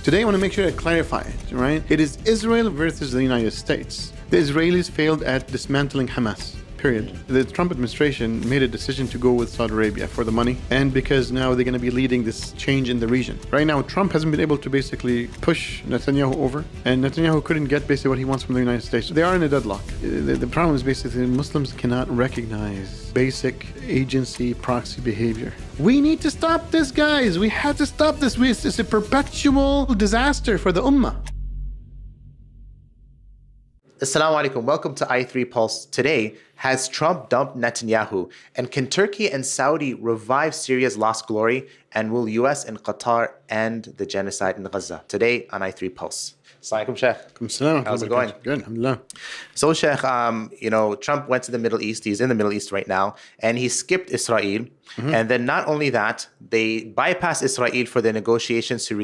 Today I want to make sure I clarify it, right? It is Israel versus the United States. The Israelis failed at dismantling Hamas. Period. The Trump administration made a decision to go with Saudi Arabia for the money and because now they're going to be leading this change in the region. Right now, Trump hasn't been able to basically push Netanyahu over, and Netanyahu couldn't get basically what he wants from the United States. They are in a deadlock. The problem is basically Muslims cannot recognize basic agency proxy behavior. We need to stop this, guys. We have to stop this. It's a perpetual disaster for the Ummah. Assalamu alaikum. Welcome to i3 Pulse. Today, has Trump dumped Netanyahu? And can Turkey and Saudi revive Syria's lost glory? And will US and Qatar end the genocide in Gaza? Today on i3 Pulse. Assalamu alaikum, Sheikh. How's it going? Good, alhamdulillah. So, Sheikh, Trump went to the Middle East. He's in the Middle East right now. And he skipped Israel. Mm-hmm. And then not only that, they bypassed Israel for the negotiations to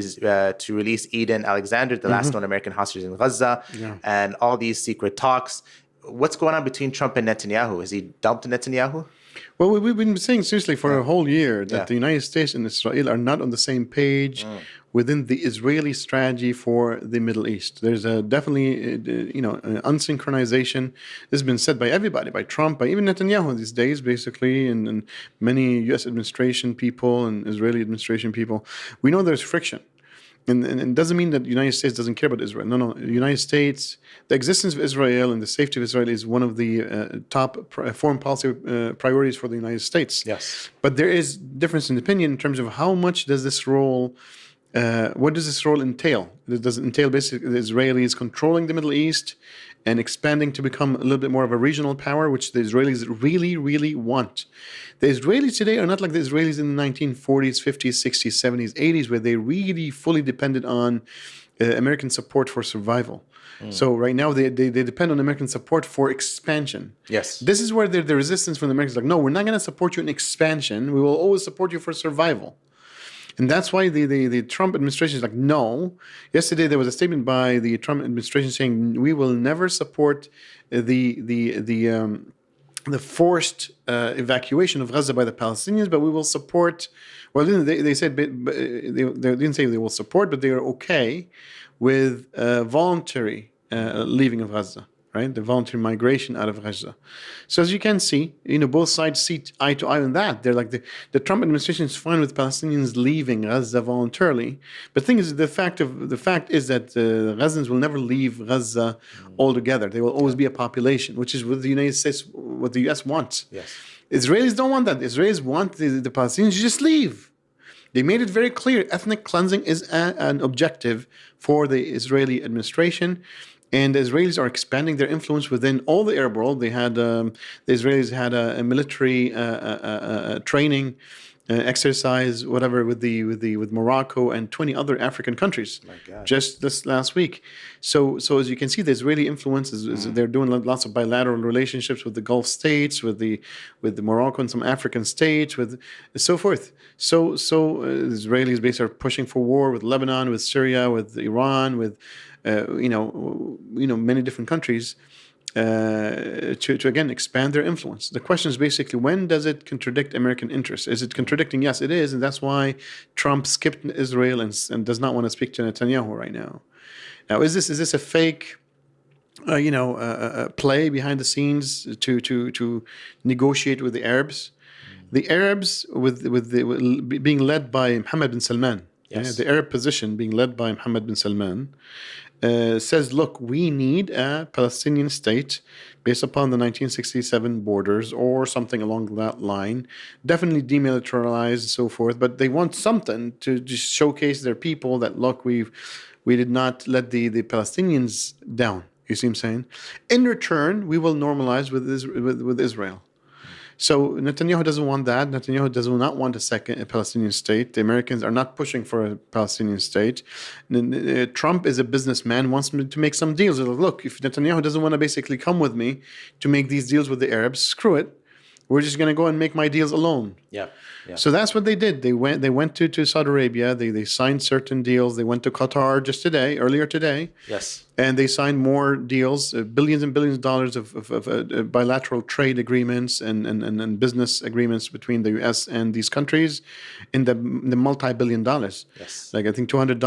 release Eden Alexander, the last known American hostage in Gaza, and all these secret talks. What's going on between Trump and Netanyahu? Has he dumped Netanyahu? Well, we've been saying seriously for a whole year that the United States and Israel are not on the same page within the Israeli strategy for the Middle East. There's definitely an unsynchronization. This has been said by everybody, by Trump, by even Netanyahu these days, basically, and many U.S. administration people and Israeli administration people. We know there's friction. And it doesn't mean that the United States doesn't care about Israel. No. The United States, the existence of Israel and the safety of Israel is one of the top foreign policy priorities for the United States. Yes. But there is difference in opinion in terms of how much does this role, what does this role entail? Does it entail basically the Israelis controlling the Middle East and expanding to become a little bit more of a regional power, which the Israelis really, really want? The Israelis today are not like the Israelis in the 1940s, 50s, 60s, 70s, 80s, where they really fully depended on American support for survival. So right now they depend on American support for expansion. Yes. This is where the resistance from the Americans is like, no, we're not going to support you in expansion. We will always support you for survival. And that's why the Trump administration is like, no. Yesterday there was a statement by the Trump administration saying we will never support the forced evacuation of Gaza by the Palestinians, but we will support. Well, they said they didn't say they will support, but they are okay with voluntary leaving of Gaza. Right, the voluntary migration out of Gaza. So as you can see, both sides see eye to eye on that. They're like the Trump administration is fine with Palestinians leaving Gaza voluntarily. But the thing is, the fact is that Gazans will never leave Gaza altogether. There will always be a population, which is what the United States, what the U.S. wants. Yes. Israelis don't want that. Israelis want the Palestinians to just leave. They made it very clear. Ethnic cleansing is an objective for the Israeli administration. And the Israelis are expanding their influence within all the Arab world. They had the Israelis had a military training exercise, whatever, with Morocco and 20 other African countries. My God. Just this last week. So as you can see, the Israeli influence is they're doing lots of bilateral relationships with the Gulf states, with the Morocco and some African states, with so forth. So Israelis basically are pushing for war with Lebanon, with Syria, with Iran, with many different countries to again expand their influence. The question is basically, when does it contradict American interests? Is it contradicting? Yes, it is, and that's why Trump skipped Israel and does not want to speak to Netanyahu right now. Now, is this a fake, play behind the scenes to negotiate with the Arabs? The Arabs being led by Mohammed bin Salman. Yes. The Arab position being led by Mohammed bin Salman says, look, we need a Palestinian state based upon the 1967 borders or something along that line, definitely demilitarized and so forth, but they want something to just showcase their people that, look, we did not let the Palestinians down. You see what I'm saying? In return, we will normalize with Israel. So Netanyahu doesn't want that. Netanyahu does not want a Palestinian state. The Americans are not pushing for a Palestinian state. Trump is a businessman, wants to make some deals. Look, if Netanyahu doesn't want to basically come with me to make these deals with the Arabs, screw it. We're just going to go and make my deals alone. Yeah. Yeah. So that's what they did. They went to Saudi Arabia. They signed certain deals. They went to Qatar earlier today. Yes. And they signed more deals, billions and billions of dollars of bilateral trade agreements and business agreements between the U.S. and these countries in the multi-billion dollars. Yes. Like I think $200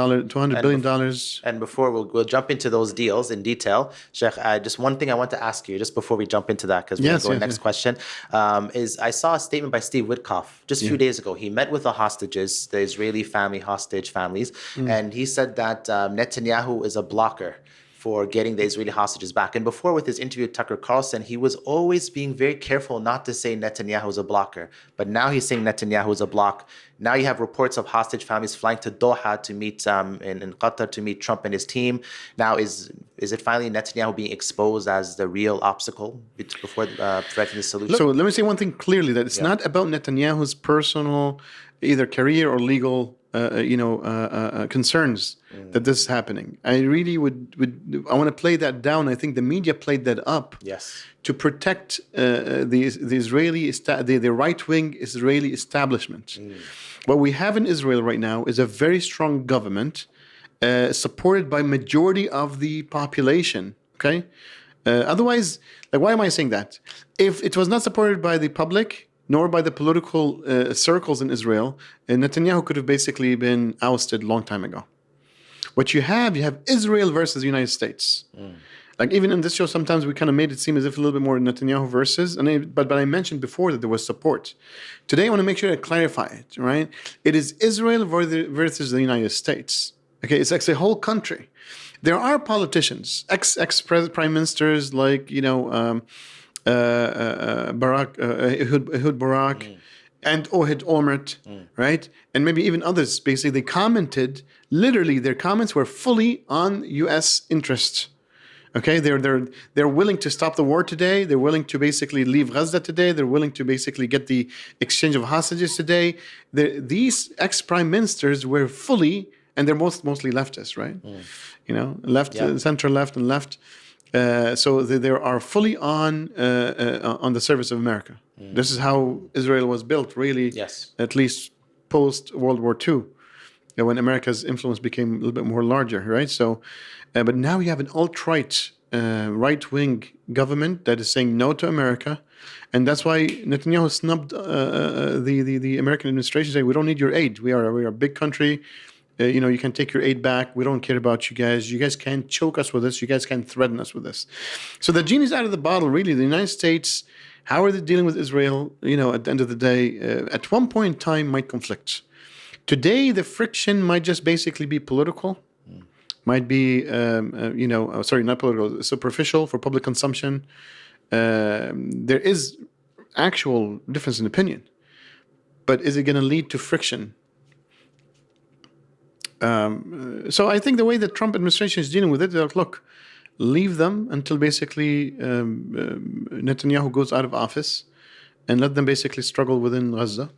billion dollars. And before we'll jump into those deals in detail, Sheikh, just one thing I want to ask you just before we jump into that, because we'll go to the next question, is I saw a statement by Steve Witkoff just a few days ago. He met with the hostages, the Israeli hostage families, and he said that Netanyahu is a blocker for getting the Israeli hostages back. And before, with his interview with Tucker Carlson, he was always being very careful not to say Netanyahu is a blocker. But now he's saying Netanyahu is a block. Now you have reports of hostage families flying to Doha to meet in Qatar to meet Trump and his team. Now, is it finally Netanyahu being exposed as the real obstacle before preventing the solution? So let me say one thing clearly, that it's not about Netanyahu's personal either career or legal concerns that this is happening. I really I want to play that down. I think the media played that up to protect the right-wing Israeli establishment. What we have in Israel right now is a very strong government supported by majority of the population. Okay, otherwise, like, why am I saying that? If it was not supported by the public nor by the political circles in Israel, Netanyahu could have basically been ousted a long time ago. What you have Israel versus the United States. Like even in this show, sometimes we kind of made it seem as if a little bit more Netanyahu versus, but I mentioned before that there was support. Today, I want to make sure I clarify it, right? It is Israel versus the United States. Okay, it's actually a whole country. There are politicians, ex-prime ministers like, Ehud Barak and Ohad Olmert, right? And maybe even others, basically, they commented, literally their comments were fully on U.S. interest. Okay, they're willing to stop the war today. They're willing to basically leave Gaza today. They're willing to basically get the exchange of hostages today. These ex-prime ministers were fully, and they're mostly leftists, right? Center left and left. So they are fully on the service of America. This is how Israel was built, really. Yes. At least post World War II, when America's influence became a little bit more larger, right? So, but now you have an alt-right, right-wing government that is saying no to America, and that's why Netanyahu snubbed the American administration, saying we don't need your aid. We are a big country. You can take your aid back. We don't care about you guys. You guys can't choke us with this. You guys can't threaten us with this. So the genie's out of the bottle, really. The United States, how are they dealing with Israel? At the end of the day, at one point in time, might conflict. Today, the friction might just basically be political. Might be, not political, superficial for public consumption. There is actual difference in opinion. But is it going to lead to friction? So I think the way the Trump administration is dealing with it, they're like, look, leave them until basically Netanyahu goes out of office and let them basically struggle within Gaza.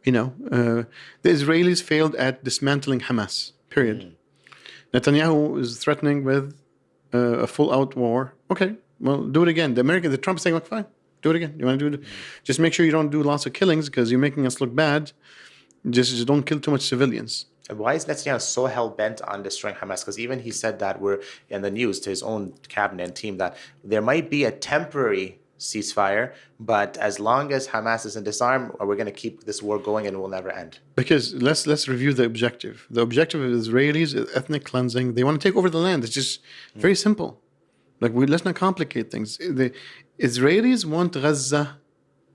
The Israelis failed at dismantling Hamas, period. Netanyahu is threatening with a full-out war. Okay, well, do it again. The Trump is saying, like, fine, do it again. You want to do it? Just make sure you don't do lots of killings because you're making us look bad. Just don't kill too much civilians. Why is Netanyahu so hell-bent on destroying Hamas? Because even he said that we're in the news to his own cabinet and team that there might be a temporary ceasefire, but as long as Hamas isn't disarmed, we're going to keep this war going and it will never end. Because let's review the objective. The objective of the Israelis is ethnic cleansing. They want to take over the land. It's just very simple. Let's not complicate things. The Israelis want Gaza.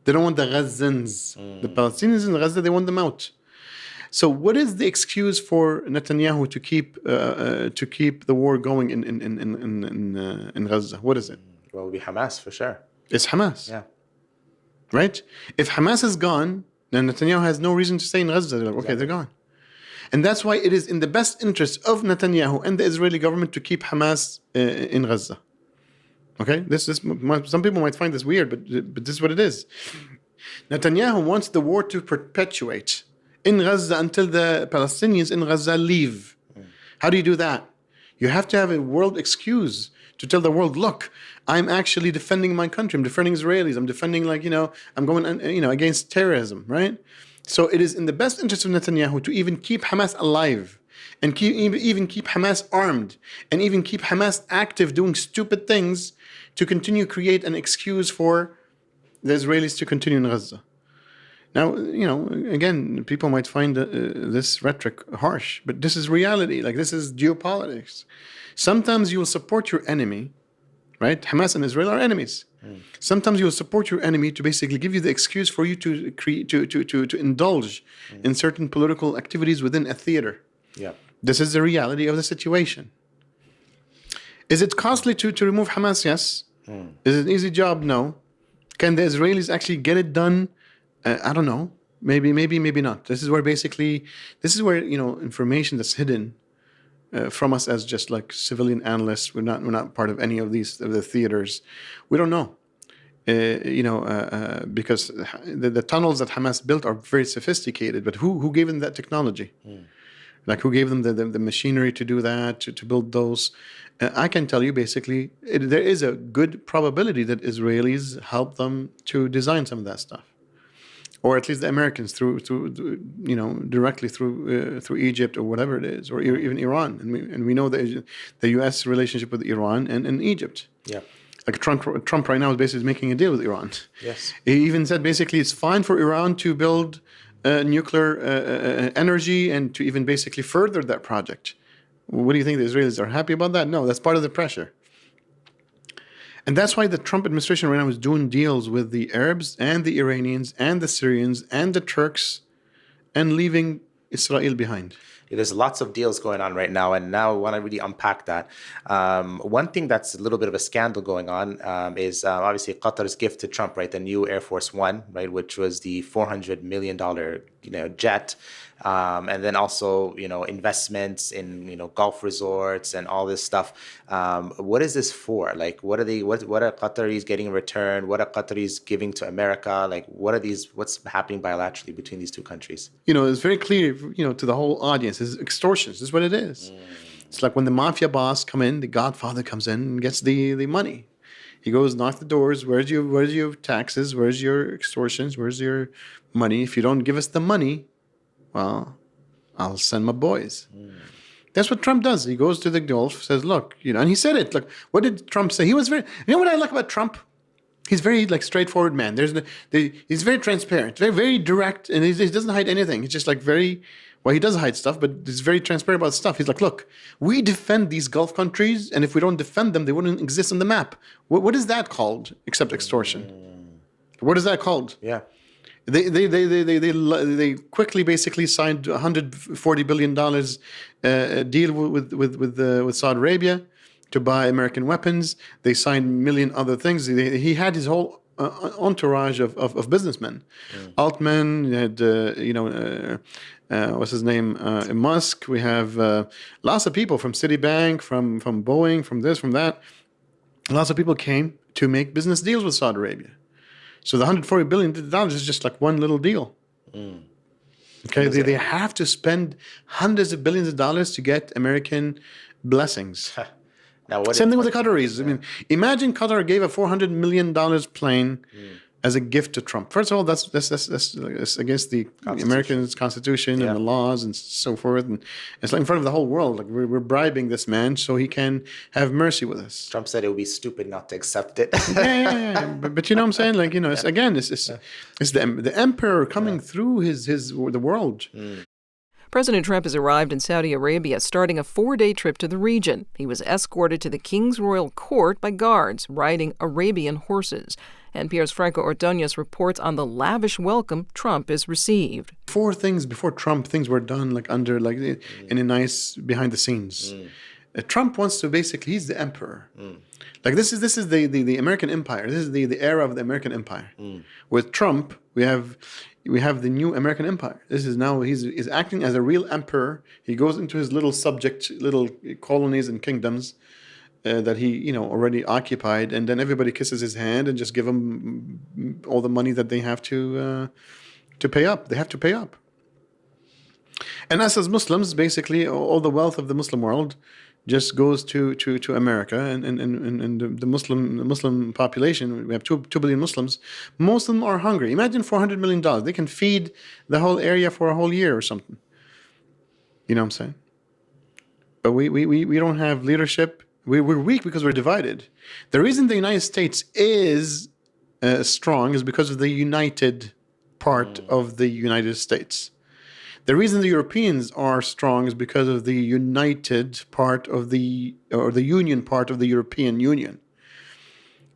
They don't want the Gazans. The Palestinians in Gaza, they want them out. So what is the excuse for Netanyahu to keep the war going in Gaza? What is it? Well, it would be Hamas for sure. It's Hamas. Yeah. Right? If Hamas is gone, then Netanyahu has no reason to stay in Gaza. They're like, okay, they're gone. And that's why it is in the best interest of Netanyahu and the Israeli government to keep Hamas in Gaza. Okay? Some people might find this weird, but this is what it is. Netanyahu wants the war to perpetuate in Gaza until the Palestinians in Gaza leave. How do you do that? You have to have a world excuse to tell the world, look, I'm actually defending my country. I'm defending Israelis. I'm defending, I'm going, against terrorism, right? So it is in the best interest of Netanyahu to even keep Hamas alive and even keep Hamas armed and even keep Hamas active doing stupid things to continue create an excuse for the Israelis to continue in Gaza. Now, again, people might find this rhetoric harsh, but this is reality. This is geopolitics. Sometimes you will support your enemy, right? Hamas and Israel are enemies. Sometimes you will support your enemy to basically give you the excuse for you to indulge in certain political activities within a theater. Yeah. This is the reality of the situation. Is it costly to remove Hamas? Yes. Is it an easy job? No. Can the Israelis actually get it done? I don't know. Maybe not. This is where information that's hidden from us as just civilian analysts. We're not part of any of the theaters. We don't know. Because the tunnels that Hamas built are very sophisticated. But who gave them that technology? Who gave them the machinery to do that, to build those? I can tell you basically, there is a good probability that Israelis helped them to design some of that stuff. Or at least the Americans through directly through Egypt or whatever it is, or even Iran, and we know the U.S. relationship with Iran and Egypt. Yeah, Trump right now is basically making a deal with Iran. Yes, he even said basically it's fine for Iran to build nuclear energy and to even basically further that project. What do you think the Israelis are happy about that? No, that's part of the pressure. And that's why the Trump administration right now is doing deals with the Arabs and the Iranians and the Syrians and the Turks and leaving Israel behind. There's lots of deals going on right now, and now I want to really unpack that. One thing that's a little bit of a scandal going on is obviously Qatar's gift to Trump, right? The new Air Force One, right, which was the $400 million jet, and then also investments in golf resorts and all this stuff. What is this for? What are Qataris getting in return? What are Qataris giving to America? What's happening bilaterally between these two countries? It's very clear, to the whole audience. It's extortion. This is what it is. It's like when the mafia boss come in, the Godfather comes in and gets the money. He goes, knock the doors. Where's your taxes? Where's your extortions? Where's your money? If you don't give us the money, well, I'll send my boys. That's what Trump does. He goes to the Gulf, says, look, and he said it. Look, what did Trump say? He was very, what I like about Trump? He's very straightforward man. He's very transparent, very, very direct, and he doesn't hide anything. He's just he does hide stuff, but he's very transparent about stuff. He's like, look, we defend these Gulf countries, and if we don't defend them, they wouldn't exist on the map. What is that called except extortion? What is that called? Yeah. They quickly basically signed $140 billion deal with Saudi Arabia to buy American weapons. They signed a million other things. He had his whole entourage of businessmen. Altman, had what's his name, Musk. We have lots of people from Citibank, from Boeing, from this, from that. Lots of people came to make business deals with Saudi Arabia. So the $140 billion is just one little deal. Okay, they have to spend hundreds of billions of dollars to get American blessings. Now, same thing with the Qataris. I mean, imagine Qatar gave a $400 million plane as a gift to Trump. First of all, that's against the American Constitution and the laws and so forth. And it's in front of the whole world. We're bribing this man so he can have mercy with us. Trump said it would be stupid not to accept it. yeah. But you know what I'm saying? It's the emperor coming through the world. President Trump has arrived in Saudi Arabia, starting a 4-day trip to the region. He was escorted to the King's Royal Court by guards riding Arabian horses. NPR's Franco Ordonez reports on the lavish welcome Trump is received. Before Trump, things were done in a nice behind the scenes. Trump wants to he's the emperor. This is the American empire. This is the era of the American empire. With Trump, we have the new American empire. This is now he's acting as a real emperor. He goes into his little colonies and kingdoms that he already occupied, and then everybody kisses his hand and just give him all the money that they have to pay up. They have to pay up. And us as Muslims, basically, all the wealth of the Muslim world just goes to America and the Muslim population. We have 2 billion Muslims. Most of them are hungry. Imagine $400 million. They can feed the whole area for a whole year or something. You know what I'm saying? But we don't have leadership. We're weak because we're divided. The reason the United States is strong is because of the united part of the United States. The reason the Europeans are strong is because of the united part of the union part of the European Union.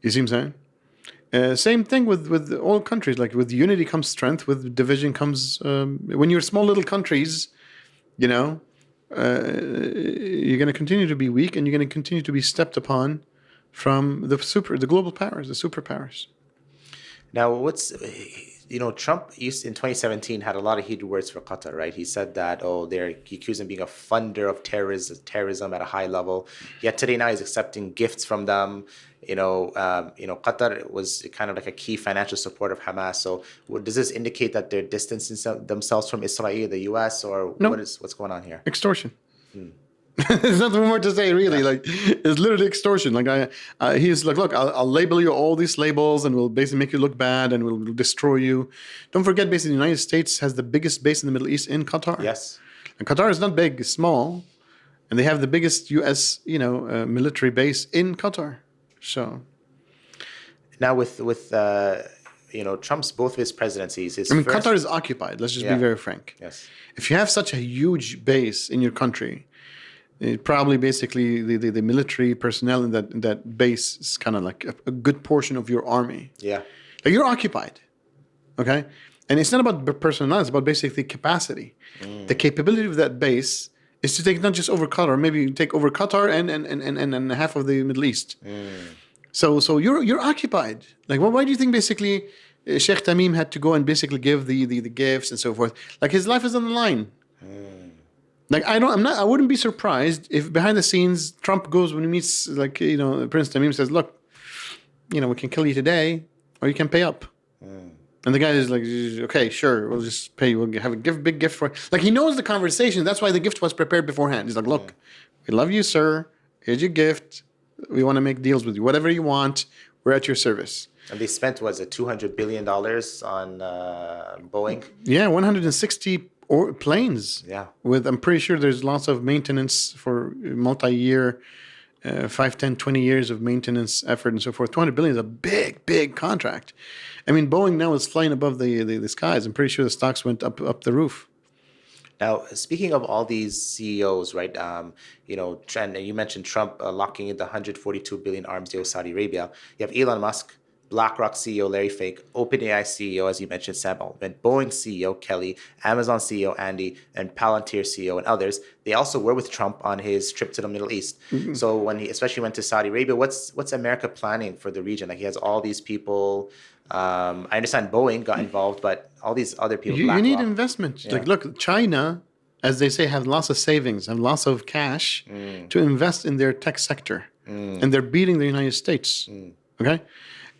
You see what I'm saying? Same thing with all countries. Like with unity comes strength, with division comes. When you're small little countries, you know, you're going to continue to be weak, and you're going to continue to be stepped upon from the global powers, the superpowers. Now, Trump in 2017 had a lot of heated words for Qatar, right? He said that, he accused him of being a funder of terrorism at a high level. Yet today now he's accepting gifts from them. Qatar was kind of like a key financial supporter of Hamas. So does this indicate that they're distancing themselves from Israel, the U.S., or No. what's going on here? Extortion. There's nothing more to say, really. Yeah. Like, it's literally extortion. Like, he's like, look, I'll label you all these labels, and we'll basically make you look bad, and we'll destroy you. Don't forget, basically, the United States has the biggest base in the Middle East in Qatar. Yes. And Qatar is not big; it's small, and they have the biggest U.S. Military base in Qatar. So now with Trump's both of his presidencies, Qatar is occupied. Let's just be very frank. Yes. If you have such a huge base in your country, probably basically the military personnel in that base is kind of like a good portion of your army. Yeah. Like, you're occupied. Okay? And it's not about personnel, it's about basically capacity. The capability of that base is to take not just over Qatar, maybe take over Qatar and half of the Middle East. So you're occupied. Like, why do you think basically Sheikh Tamim had to go and basically give the gifts and so forth? Like, his life is on the line. Like, I wouldn't be surprised if behind the scenes Trump goes when he meets, like, Prince Tamim, says, look, we can kill you today, or you can pay up. And the guy is like, okay, sure, we'll just pay you. We'll have a big gift for it. Like, he knows the conversation. That's why the gift was prepared beforehand. He's like, look, we love you, sir. Here's your gift. We want to make deals with you. Whatever you want, we're at your service. And they spent, $200 billion on Boeing? Yeah, 160 planes. Yeah. I'm pretty sure there's lots of maintenance for multi-year, 5, 10, 20 years of maintenance effort and so forth. 200 billion is a big contract. I mean, Boeing now is flying above the skies. I'm pretty sure the stocks went up the roof. Now, speaking of all these CEOs, right? You mentioned Trump locking in the 142 billion arms deal with Saudi Arabia. You have Elon Musk, BlackRock CEO Larry Fink, OpenAI CEO, as you mentioned, Sam Altman, Boeing CEO Kelly, Amazon CEO Andy, and Palantir CEO and others. They also were with Trump on his trip to the Middle East. So when he especially went to Saudi Arabia, what's America planning for the region? Like, he has all these people. I understand Boeing got involved, but all these other people. You need investment. Yeah. Like, look, China, as they say, have lots of savings and lots of cash to invest in their tech sector, and they're beating the United States. Okay.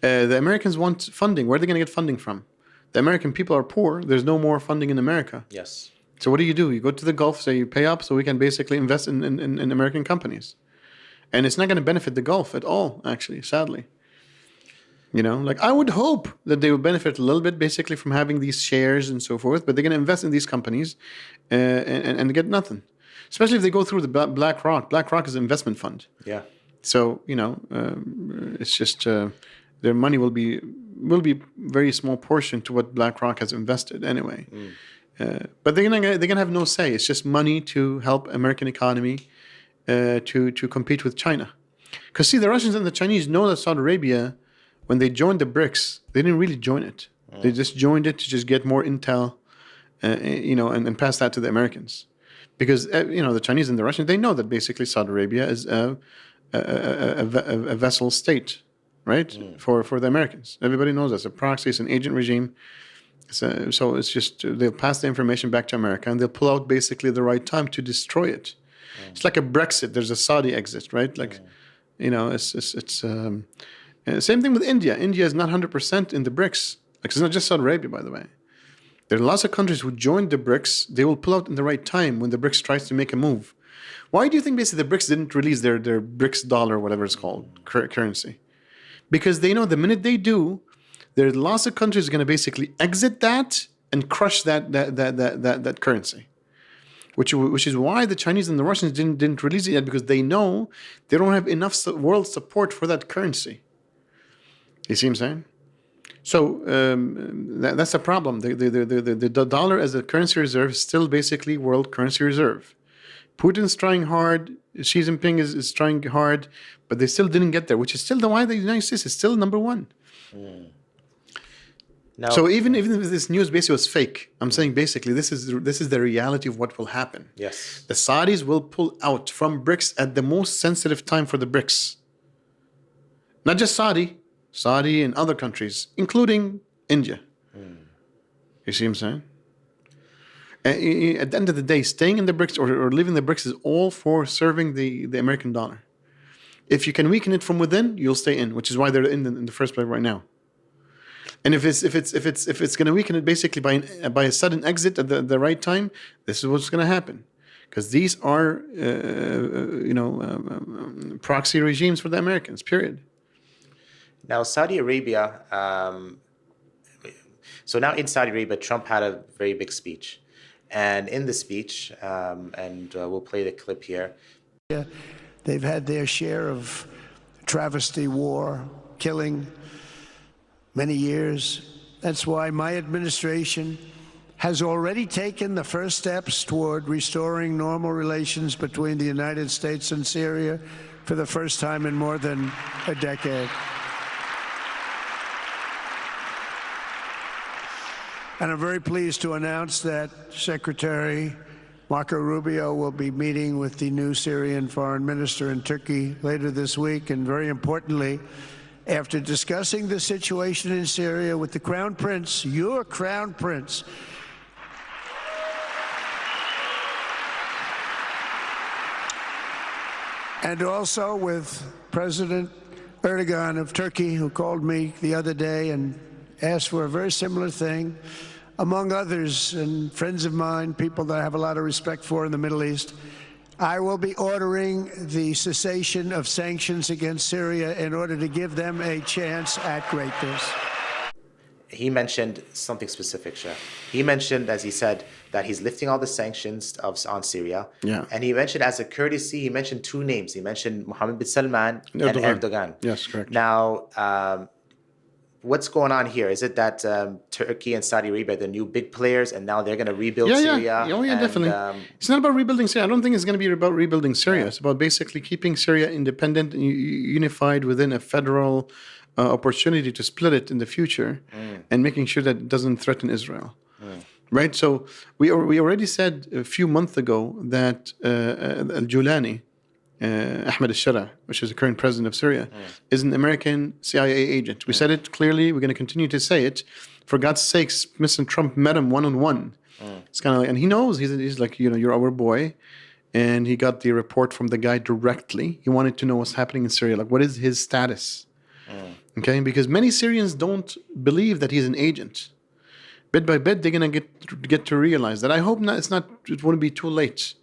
The Americans want funding. Where are they going to get funding from? The American people are poor. There's no more funding in America. Yes. So what do? You go to the Gulf, say you pay up so we can basically invest in American companies. And it's not going to benefit the Gulf at all, actually, sadly. Like, I would hope that they would benefit a little bit basically from having these shares and so forth, but they're going to invest in these companies and get nothing. Especially if they go through the BlackRock. BlackRock is an investment fund. Yeah. So, it's just... their money will be very small portion to what BlackRock has invested anyway. But they're gonna have no say. It's just money to help American economy to compete with China. Because see, the Russians and the Chinese know that Saudi Arabia, when they joined the BRICS, they didn't really join it. They just joined it to just get more intel, and pass that to the Americans. Because the Chinese and the Russians, they know that basically Saudi Arabia is a vassal state. Right? For the Americans. Everybody knows that's a proxy, it's an agent regime. So it's just, they'll pass the information back to America, and they'll pull out basically the right time to destroy it. It's like a Brexit. There's a Saudi exit, right? Like, it's same thing with India. India is not 100% in the BRICS. Like, it's not just Saudi Arabia, by the way. There are lots of countries who joined the BRICS. They will pull out in the right time when the BRICS tries to make a move. Why do you think basically the BRICS didn't release their BRICS dollar, whatever it's called, currency? Because they know the minute they do, there are lots of countries going to basically exit that and crush that currency. Which is why the Chinese and the Russians didn't release it yet, because they know they don't have enough world support for that currency. You see what I'm saying? So that's a problem. The dollar as a currency reserve is still basically world currency reserve. Putin's trying hard. Xi Jinping is trying hard, but they still didn't get there, which is still why the United States is still number one. Now, So even if this news basically was fake, I'm saying basically this is the reality of what will happen. yes. The Saudis will pull out from BRICS at the most sensitive time for the BRICS. Not just Saudi and other countries, including India. You see what I'm saying? At the end of the day, staying in the BRICS or leaving the BRICS is all for serving the American dollar. If you can weaken it from within, you'll stay in, which is why they're in the first place right now. And if it's going to weaken it basically by a sudden exit at the right time, this is what's going to happen, because these are proxy regimes for the Americans. Period. Now, Saudi Arabia. So now in Saudi Arabia, Trump had a very big speech, and in the speech, we'll play the clip here. They've had their share of travesty, war, killing, many years. That's why my administration has already taken the first steps toward restoring normal relations between the United States and Syria for the first time in more than a decade. And I'm very pleased to announce that Secretary Marco Rubio will be meeting with the new Syrian foreign minister in Turkey later this week. And very importantly, after discussing the situation in Syria with the Crown Prince, your Crown Prince, and also with President Erdogan of Turkey, who called me the other day and asked for a very similar thing, among others, and friends of mine, people that I have a lot of respect for in the Middle East, I will be ordering the cessation of sanctions against Syria in order to give them a chance at greatness. He mentioned something specific, Sheikh. He mentioned, as he said, that he's lifting all the sanctions on Syria. Yeah. And he mentioned, as a courtesy, he mentioned two names. He mentioned Mohammed bin Salman and Erdogan. Yes, correct. Now, what's going on here? Is it that Turkey and Saudi Arabia are the new big players, and now they're going to rebuild Syria? Oh, yeah, definitely. It's not about rebuilding Syria. I don't think it's going to be about rebuilding Syria. It's about basically keeping Syria independent and unified within a federal opportunity to split it in the future, and making sure that it doesn't threaten Israel. Right? So we already said a few months ago that Jolani, Ahmed al-Shara, which is the current president of Syria, is an American CIA agent. We said it clearly. We're going to continue to say it. For God's sakes, Mr. Trump met him one-on-one. It's kind of like, and he knows, he's like, you're our boy. And he got the report from the guy directly. He wanted to know what's happening in Syria. Like, what is his status? Okay, because many Syrians don't believe that he's an agent. Bit by bit, they're going to get to realize that. I hope not. It won't be too late.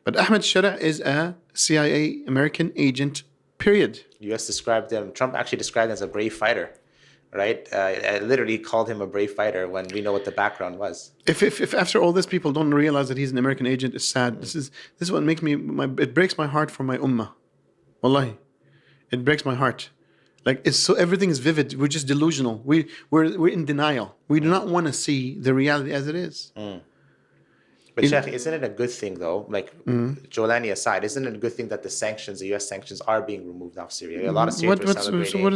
But Ahmed Shara is a CIA American agent, period. U.S. described him, Trump actually described him as a brave fighter, right? I literally called him a brave fighter when we know what the background was. If after all this people don't realize that he's an American agent, it's sad. This is what makes it breaks my heart for my ummah. Wallahi. It breaks my heart. Like, everything is vivid. We're just delusional. We're in denial. We do not want to see the reality as it is. But Sheikh, isn't it a good thing though? Like, Jolani aside, isn't it a good thing that the U.S. sanctions are being removed off Syria? A lot of Syrians are celebrating. So what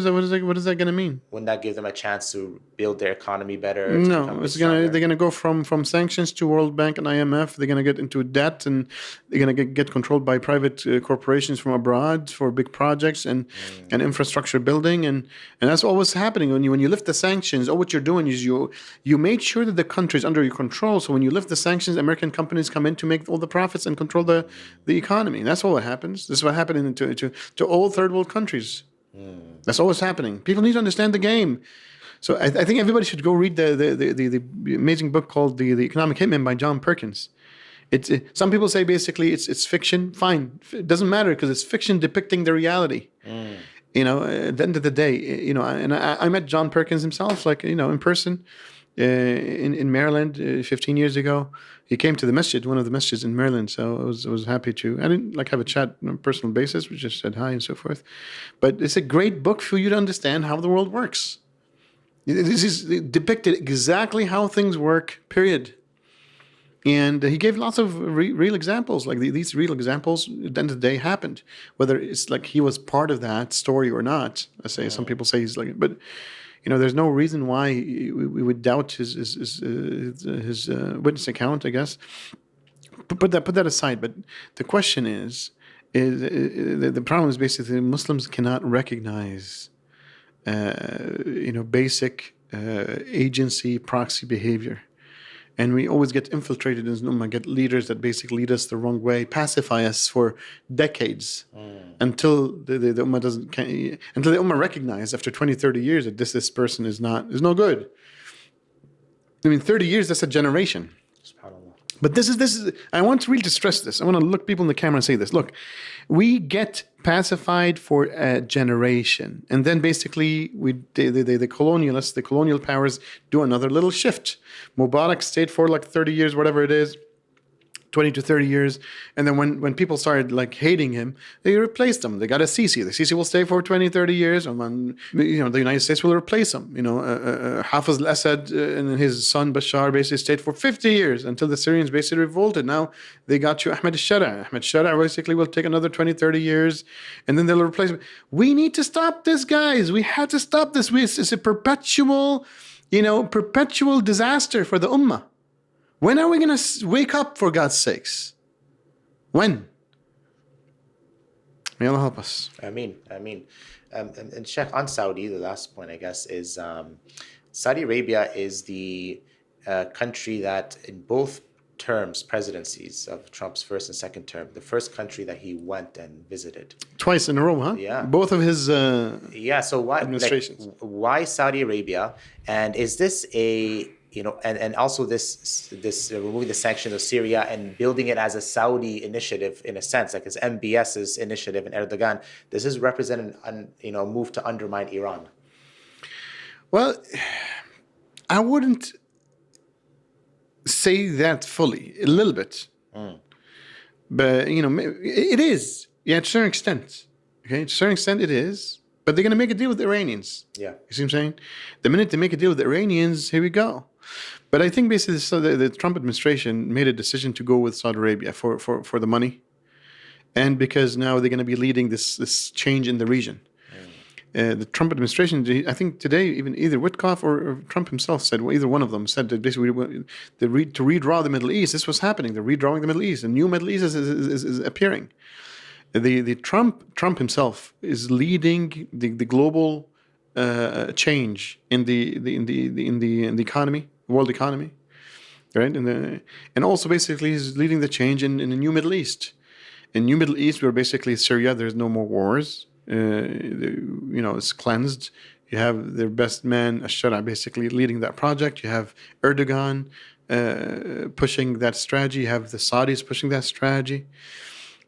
is that going to mean? Wouldn't that give them a chance to build their economy better? No, they're gonna go from sanctions to World Bank and IMF. They're gonna get into debt, and they're gonna get controlled by private corporations from abroad for big projects and infrastructure building, and that's what was happening when you lift the sanctions. All what you're doing is you made sure that the country is under your control. So when you lift the sanctions, American companies come in to make all the profits and control the economy. That's all what happens. This is what happened to all third world countries. That's always happening. People need to understand the game. So I think everybody should go read the amazing book called the Economic Hitman by John Perkins. Some people say basically it's fiction. Fine, it doesn't matter because it's fiction depicting the reality. At the end of the day, and I met John Perkins himself, in person, in Maryland 15 years ago. He came to the masjid, one of the masjids in Maryland. So I was happy to. I didn't have a chat on a personal basis. We just said hi and so forth. But it's a great book for you to understand how the world works. This is depicted exactly how things work. Period. And he gave lots of real examples. These real examples, at the end of the day, happened. Whether it's like he was part of that story or not. Some people say he's like, but there's no reason why we would doubt his witness account, I guess. Put that aside. But the question is the problem is basically Muslims cannot recognize, basic agency proxy behavior. And we always get infiltrated in Ummah, get leaders that basically lead us the wrong way, pacify us for decades until the Ummah until the Ummah recognize after 20, 30 years that this person is no good. 30 years, that's a generation. But this is. I want to really stress this. I want to look people in the camera and say this. Look, we get pacified for a generation, and then basically the colonialists, the colonial powers, do another little shift. Mubarak stayed for 30 years, whatever it is. 20 to 30 years, and then when people started hating him, they replaced him. They got a Sisi. The Sisi will stay for 20, 30 years, and then the United States will replace him. Hafiz al-Assad and his son Bashar basically stayed for 50 years until the Syrians basically revolted. Now they got you Ahmed al-Shara. Ahmed al-Shara basically will take another 20, 30 years, and then they'll replace him. We need to stop this, guys. We have to stop this. It's a perpetual disaster for the Ummah. When are we going to wake up, for God's sakes? When? May Allah help us. I mean, and Sheikh, on Saudi, the last point, I guess, is Saudi Arabia is the country that in both presidencies of Trump's first and second term, the first country that he went and visited. Twice in a row, huh? Yeah. Both of his so why, administrations. Why Saudi Arabia? And is this and also this removing the sanctions of Syria and building it as a Saudi initiative in a sense, like it's MBS's initiative in Erdogan. This is representing a move to undermine Iran. Well, I wouldn't say that fully. A little bit, but it is. Yeah, to a certain extent. Okay, to a certain extent, it is. But they're going to make a deal with the Iranians. Yeah, you see what I'm saying? The minute they make a deal with the Iranians, here we go. But I think basically the Trump administration made a decision to go with Saudi Arabia for the money, and because now they're going to be leading this change in the region. The Trump administration, I think today, even either Witkoff or Trump himself said, either one of them said that basically to redraw the Middle East. This was happening. They're redrawing the Middle East. The new Middle East is appearing. The Trump himself is leading the global change in the economy, world economy, right? And also basically he's leading the change in the new Middle East. In new Middle East, where basically Syria, there's no more wars. It's cleansed. You have their best man, al-Shara, basically leading that project. You have Erdogan pushing that strategy. You have the Saudis pushing that strategy.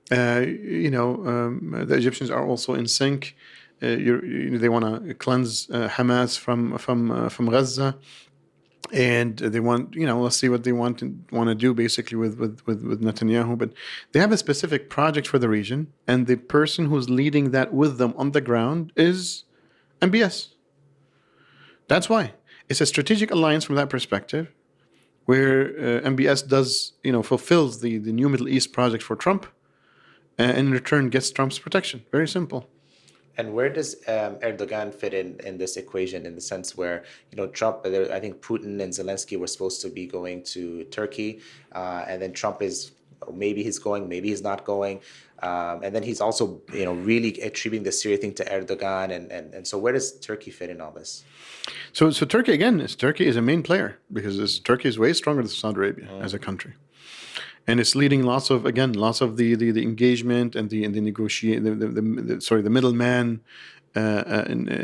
The Egyptians are also in sync. They want to cleanse Hamas from Gaza, and they want, let's see what they want to do basically with Netanyahu. But they have a specific project for the region, and the person who's leading that with them on the ground is MBS. That's why it's a strategic alliance from that perspective, where MBS does fulfills the new Middle East project for Trump, and in return gets Trump's protection. Very simple. And where does Erdogan fit in this equation, in the sense where, Trump, I think Putin and Zelensky were supposed to be going to Turkey, and then Trump is, maybe he's going, maybe he's not going. And then he's also, really attributing the Syria thing to Erdogan. And so where does Turkey fit in all this? So Turkey, again, Turkey is a main player, because Turkey is way stronger than Saudi Arabia as a country. And it's leading lots of the engagement and the middleman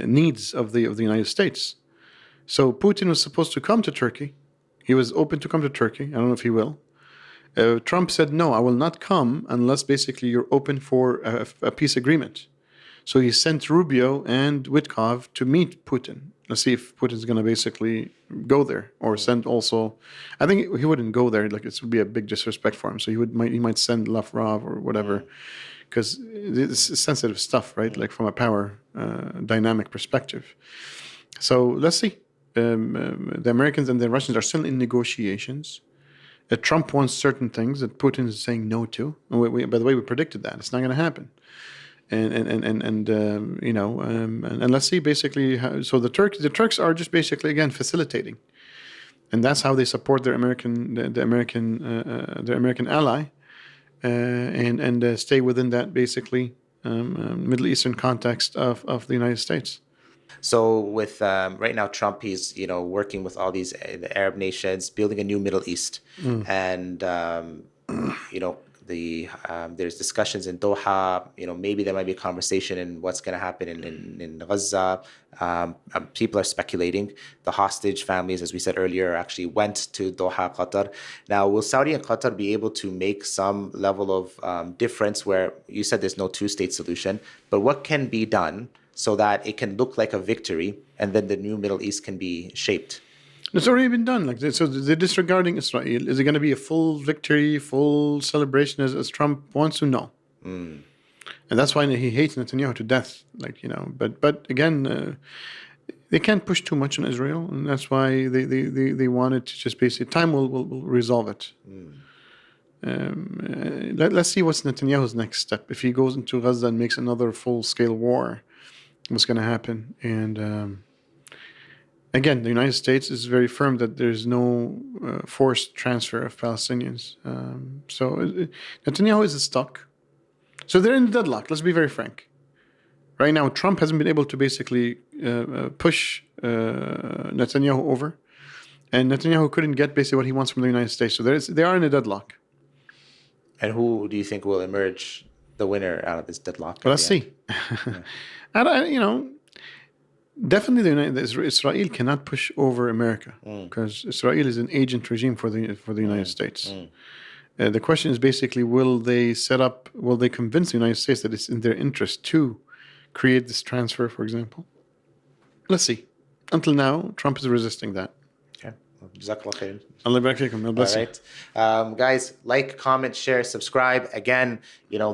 needs of the United States. So Putin was supposed to come to Turkey. He was open to come to Turkey. I don't know if he will. Trump said, no, I will not come unless basically you're open for a peace agreement. So he sent Rubio and Witkoff to meet Putin. Let's see if Putin's going to basically go there or send also. I think he wouldn't go there. Like it would be a big disrespect for him. So he might send Lavrov or whatever, because it's sensitive stuff, right? Like from a power dynamic perspective. So let's see. The Americans and the Russians are still in negotiations. Trump wants certain things that Putin is saying no to. And by the way, we predicted that it's not going to happen. And let's see basically how, so the Turks are just basically again facilitating, and that's how they support their American ally, and stay within that basically Middle Eastern context of the United States. So with right now, Trump, he's working with all these the Arab nations, building a new Middle East, and there's discussions in Doha. Maybe there might be a conversation in what's going to happen in Gaza. People are speculating. The hostage families, as we said earlier, actually went to Doha, Qatar. Now, will Saudi and Qatar be able to make some level of difference where you said there's no two-state solution, but what can be done so that it can look like a victory and then the new Middle East can be shaped? It's already been done. So they're disregarding Israel. Is it going to be a full victory, full celebration as Trump wants to? No. And that's why he hates Netanyahu to death. But again, they can't push too much on Israel, and that's why they wanted to just basically time will resolve it. Let's see what's Netanyahu's next step. If he goes into Gaza and makes another full-scale war, what's going to happen? And again, the United States is very firm that there's no forced transfer of Palestinians. So Netanyahu is stuck. So they're in deadlock. Let's be very frank. Right now, Trump hasn't been able to basically push Netanyahu over. And Netanyahu couldn't get basically what he wants from the United States. So they are in a deadlock. And who do you think will emerge the winner out of this deadlock? Well, let's see. Definitely, Israel cannot push over America because Israel is an agent regime for the United States. The question is basically, will they convince the United States that it's in their interest to create this transfer, for example? Let's see. Until now, Trump is resisting that. Okay. Jazakallah khair. Allah barak fikum. Allah bless you. All right. Guys, like, comment, share, subscribe. Again,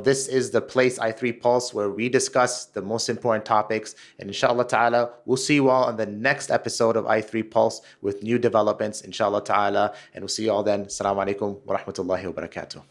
this is the place I3 Pulse where we discuss the most important topics. And inshallah ta'ala, we'll see you all on the next episode of I3 Pulse with new developments, inshallah ta'ala. And we'll see you all then. Assalamu alaikum wa rahmatullahi wa barakatuh.